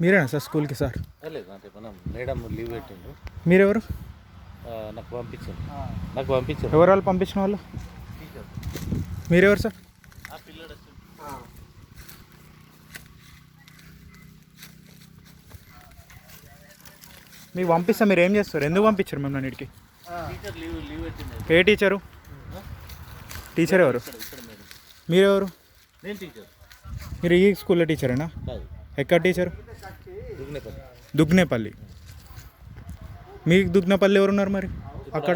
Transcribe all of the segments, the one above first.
మీరేనా సార్ స్కూల్కి సార్? లేదు అంటే మనం మేడం లీవ్ పెట్టిండు. మీరెవరు? నాకు పంపించారు. ఎవరు వాళ్ళు పంపించిన వాళ్ళు? మీరెవరు సార్? మీకు పంపిస్తా, మీరు ఏం చేస్తారు? ఎందుకు పంపించారు మిమ్మల్ని ఇంటికి? ఏ టీచరు? టీచర్ ఎవరు? మీరెవరు? నేను టీచర్. మీరు ఈ స్కూల్లో టీచరేనా? ఎక్కడ టీచరు? దుగ్నేపల్లి. మీకు దుగ్నేపల్లి ఎవరున్నారు మరి అక్కడ?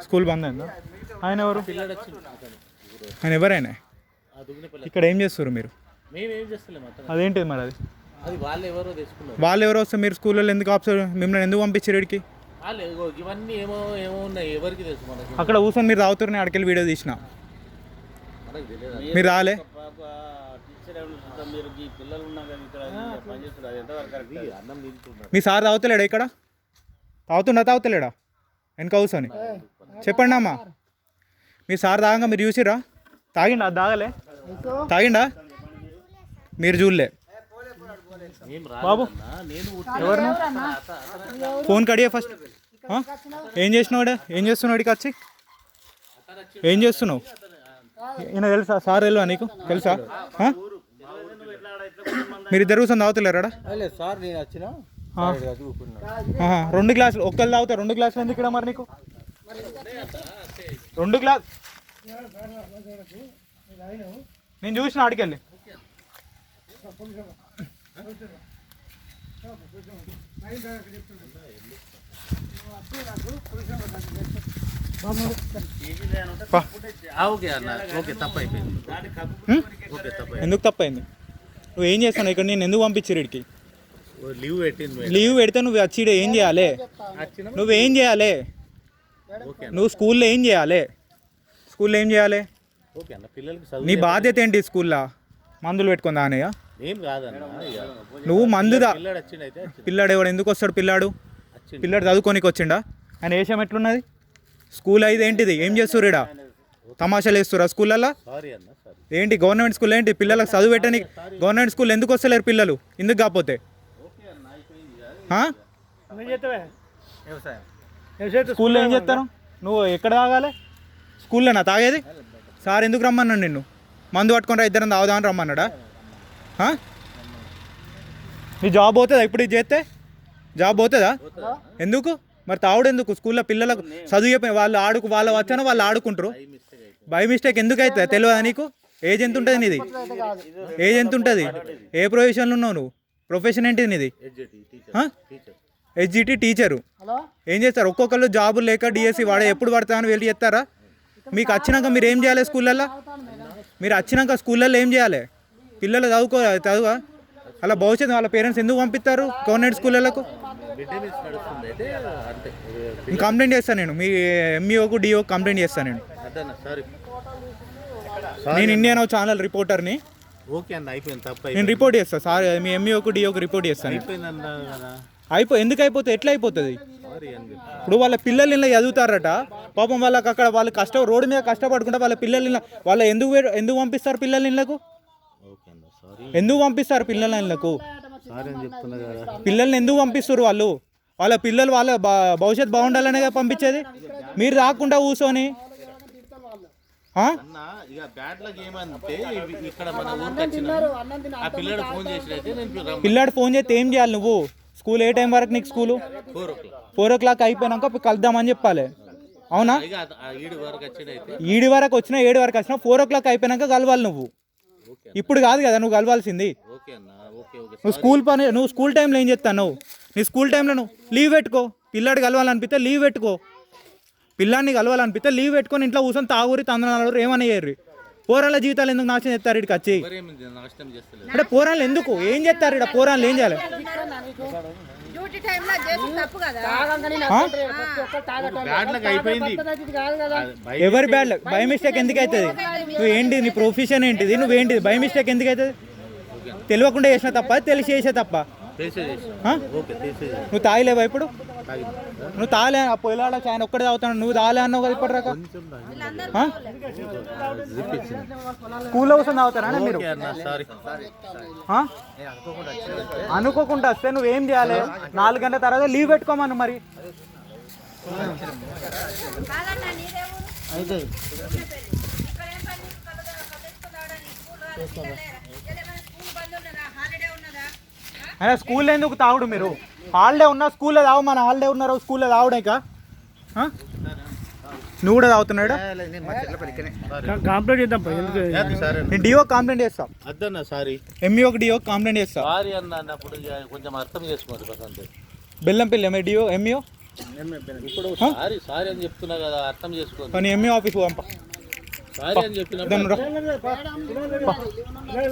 స్కూల్ బంద్ అయిందా? ఆయన ఎవరు? ఆయన ఎవరైనా ఇక్కడ ఏం చేస్తారు మీరు? అదేంటిది మరి? అది వాళ్ళు ఎవరో వస్తే మీరు స్కూల్లో ఎందుకు మిమ్మల్ని ఎందుకు పంపించారు ఇక్కడికి? ఇవన్నీ ఏమో ఏమో ఉన్నాయి, ఎవరికి తెలుసు మనకి. అక్కడ కూర్చొని మీరు తాగుతారని అక్కడికి వీడియో తీసిన మీరు రాలే. మీ సార్ తాగుతలేడా ఇక్కడ? తాగుతలేడా వెనక కూర్చొని? చెప్పండి అమ్మా, మీ సార్ తాగంగా మీరు చూసిరా? తాగిండా? తాగలే? తాగిండా? మీరు చూడలే బాబు? ఎవరు? Phone Kadiya first. ఏం చేసినావాడే? ఏం చేస్తున్నావు ఇక్కడికి వచ్చి? ఏం చేస్తున్నావు? ఈయన తెలుసా? సార్ తెలుసా నీకు? తెలుసా? మీరు ఇద్దరు కూర్చొని తాగుతలేరాడా? రెండు గ్లాసులు ఒక్కళ్ళు తాగుతారు. రెండు గ్లాసులు ఎందుకు ఇక్కడ మరి నీకు? రెండు గ్లాస్ నేను చూసిన ఆడికెళ్ళి. ఎందుకు తప్పైంది? నువ్వు ఏం చేస్తాను ఇక్కడ? నేను ఎందుకు పంపించారు ఇక్కడికి? లీవ్ పెడితే నువ్వు వచ్చి ఏం చేయాలి? నువ్వేం చేయాలి? నువ్వు స్కూల్లో ఏం చేయాలి? స్కూల్లో ఏం చేయాలి? నీ బాధ్యత ఏంటి? స్కూల్లో మందులు పెట్టుకుందా అనయ్య? నువ్వు మందుదా? పిల్లాడు ఎవడు? ఎందుకు వస్తాడు పిల్లాడు? పిల్లాడు చదువుకోనికి వచ్చిండా? ఆయన వేషం ఎట్లున్నది? స్కూల్ అయితే ఏంటిది? ఏం చేస్తారు ఇక్కడ? తమాషాలు వేస్తురా స్కూళ్ళల్లో? ఏంటి గవర్నమెంట్ స్కూల్ ఏంటి? పిల్లలకు చదువు పెట్టని గవర్నమెంట్ స్కూల్ ఎందుకు వస్తలేరు పిల్లలు? ఎందుకు కాకపోతే? స్కూల్లో ఏం చేస్తాను? నువ్వు ఎక్కడ తాగాలి? స్కూల్లోనా తాగేది? సార్ ఎందుకు రమ్మన్నాడు నిన్ను? మందు పట్టుకొని ఇద్దరం తాగుదామని రమ్మన్నాడా? నీ జాబ్ పోతుందా ఇప్పుడు ఇది చేస్తే? జాబ్ పోతుందా? ఎందుకు మరి తాగుడు ఎందుకు? స్కూల్లో పిల్లలకు చదువు చెప్పి వాళ్ళు వాళ్ళు వచ్చానో వాళ్ళు ఆడుకుంటారు. బై మిస్టేక్ ఎందుకు అవుతుంది? తెలియదా నీకు? ఏజ్ ఎంత ఉంటుంది నీది? ఏజ్ ఎంత ఉంటుంది? ఏ ప్రొఫెషన్లో ఉన్నావు నువ్వు? ప్రొఫెషన్ ఏంటిది నీది? HGT teacher. ఏం చేస్తారు? ఒక్కొక్కళ్ళు జాబులు లేక డిఎస్సి వాడే ఎప్పుడు పడతామని వెళ్ళి చేస్తారా? మీకు వచ్చినాక మీరు ఏం చేయాలి? స్కూళ్ళల్లో మీరు వచ్చినాక స్కూళ్ళల్లో ఏం చేయాలి? పిల్లలు చదువా? అలా భవిష్యత్తు వాళ్ళ పేరెంట్స్ ఎందుకు పంపిస్తారు గవర్నమెంట్ స్కూళ్ళకు? కంప్లైంట్ చేస్తాను నేను. మీ ఎంఈఓకు డిఓకు కంప్లైంట్ చేస్తాను నేను. నేను ఇండియన్ ఛానల్ రిపోర్టర్ని. నేను రిపోర్ట్ చేస్తాను సార్. మీ ఎంఈఓకు డిఓకు రిపోర్ట్ చేస్తాను. ఎందుకు అయిపోతుంది? ఎట్లా అయిపోతుంది? ఇప్పుడు వాళ్ళ పిల్లలు ఇలా చదువుతారట పాపం. వాళ్ళకి అక్కడ వాళ్ళు రోడ్డు మీద కష్టపడుకుంటే వాళ్ళ పిల్లలు వాళ్ళ ఎందుకు పంపిస్తారు పిల్లల ఇళ్ళకు? ఎందుకు పంపిస్తారు పిల్లల ఇళ్ళకు? పిల్లల్ని ఎందుకు పంపిస్తారు వాళ్ళు? వాళ్ళ పిల్లలు వాళ్ళ భవిష్యత్తు బాగుండాలనే పంపించేది. మీరు రాకుండా కూర్చొని పిల్లాడు ఫోన్ చేస్తే ఏం చేయాలి నువ్వు? స్కూల్ ఏ టైం వరకు నీకు? స్కూలు 4 o'clock అయిపోయినాక కలుద్దామని చెప్పాలి. అవునా? 7 వరకు వచ్చినా 7 వరకు వచ్చినా 4 o'clock అయిపోయినాక కలవాలి నువ్వు. ఇప్పుడు కాదు కదా నువ్వు కలవాల్సింది. నువ్వు స్కూల్ టైంలో ఏం చేస్తాను? నువ్వు నీ స్కూల్ టైంలో నువ్వు లీవ్ పెట్టుకో. పిల్లాడు కలవాలనిపిస్తే లీవ్ పెట్టుకో. పిల్లాడిని కలవాలనిపిస్తే లీవ్ పెట్టుకొని ఇంట్లో కూర్చొని తాగురి తందనాలు ఏమని చేయరు. పోరాళ్ళ జీవితాలు ఎందుకు నాశనం చేస్తారు ఇక్కడికి వచ్చి? అంటే పోరాళ్ళు ఎందుకు ఏం చేస్తారు ఇక్కడ? పోరాళ్ళు ఏం చేయాలి? ఎవరి బ్యాడ్ బై మిస్టేక్ ఎందుకు అవుతుంది? నువ్వు ఏంటి? నీ ప్రొఫెషన్ ఏంటిది? నువ్వేంటిది? బై మిస్టేక్ ఎందుకు అవుతుంది? తెలియకుండా చేసిన తప్ప తెలిసి చేసే తప్ప? ఆ? ఓకే తీసేది. నువ్వు తాగలేవా ఇప్పుడు? తాగింది. నువ్వు తాగలే, ఆ పొలాడ ఆయన ఒక్కడే తాగుతాను, నువ్వు తాగలే అన్నావు కదా ఇప్పటిదాకా. కొంచెం తాగింది. ఆ? జిప్ ఇచ్చింది. స్కూల్లో కోసం తాగుతారా మీరు? ఓకే అన్న సారీ. ఆ? అనుకోకుండా వస్తే నువ్వేం చేయాలి? 4 గంటల తర్వాత లీవ్ పెట్టుకోమను మరి. అయినా స్కూల్లో ఎందుకు తాగుడు మీరు? హాలిడే ఉన్నా స్కూల్లో తాగు, మన హాలిడే ఉన్నారు స్కూల్లో తాగుడే కా? నువ్వు కూడా తాగుతున్నాడు? కంప్లీట్ చేద్దాం సరే నేను డిఓ కంప్లైంట్ చేస్తా, అద్దన్న సారీ. ఎంఈఓకి డిఓ కంప్లైంట్ చేస్తా. సారీ అన్న అన్నప్పుడు ఇక కొంచెం అర్థం చేసుకోండి బస్. బెల్లంపల్లి డిఓ ఎంఈఓ ఇప్పుడు సారీ సారీ అని చెప్తున్నా కదా, అర్థం చేసుకోండి. కానీ ఎంఈఓ ఆఫీస్ పంప, సారీ అని చెప్పినప్పుడు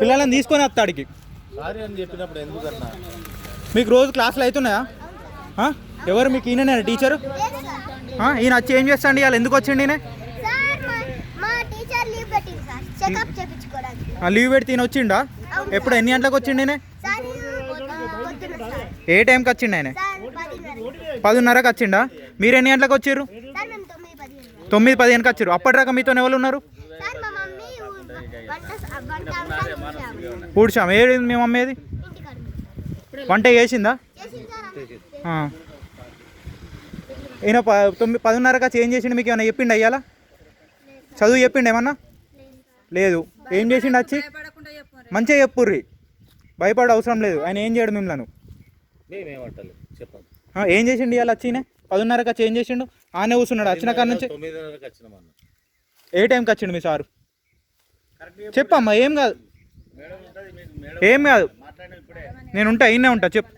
పిల్లలని తీసుకొని వస్తాడికి. సారీ అని చెప్పినప్పుడు ఎందుకన్నా? మీకు రోజు క్లాసులు అవుతున్నాయా? ఎవరు మీకు? ఈయన టీచరు? ఈయన వచ్చి ఏం చేస్తాండి? ఇవాళ ఎందుకు వచ్చిండి? ఈయన లీవ్ పెడితే ఈయన వచ్చిండా? ఎప్పుడు ఎన్ని గంటలకు వచ్చిండి? ఈయన ఏ టైంకి వచ్చిండు? ఆయన 10:30కి వచ్చిండా? మీరు ఎన్ని గంటలకు వచ్చారు? 9:15కి వచ్చారు. అప్పటిదాకా మీతో ఎవరు ఉన్నారు? పూడ్చాం. ఏది మీ మమ్మీ? ఏది వంట చేసిందా? ఈయన 10:30కి వచ్చి ఏం చేసిండు? మీకు ఏమైనా చెప్పిండు? అయ్యాలా చదువు చెప్పిండు ఏమన్నా? లేదు. ఏం చేసిండు వచ్చి? మంచిగా చెప్పుర్రి, భయపడే అవసరం లేదు. ఆయన ఏం చేయడు మిమ్మల్ని. మేమేమంటలేదు చెప్పండి. ఏం చేసిండు ఇవాళ వచ్చి? 10:30కి వచ్చి ఏం చేసిండు? ఆనే కూర్చున్నాడు వచ్చిన కాడ నుంచి. 9:30కి వచ్చినామన్న. ఏ టైంకి వచ్చిండు మీ సారు? చెప్పమ్మా. ఏం కాదు, ఏం కాదు, నేను ఉంటా, ఈయనే ఉంటా. చెప్పు.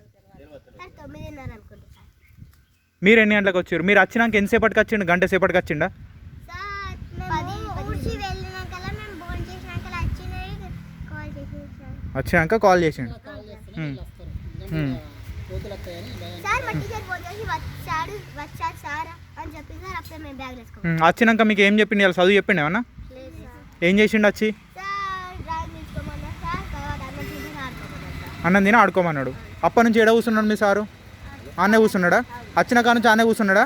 మీరు ఎన్ని గంటలకు వచ్చారు? మీరు వచ్చినాక ఎంతసేపటికి వచ్చిండు? గంట సేపటికి వచ్చిండా? వచ్చినాక కాల్ చేసిండు. వచ్చినాక మీకు ఏం చెప్పిండు? ఇలా చదువు చెప్పిండు ఏమన్నా? ఏం చేసిండు వచ్చి? అన్నం తిని ఆడుకోమన్నాడు. అప్పటి నుంచి ఏడ కూర్చున్నాడు మీ సారు? ఆనే కూర్చున్నాడా? వచ్చిన కాడ నుంచి ఆనే కూర్చున్నాడా?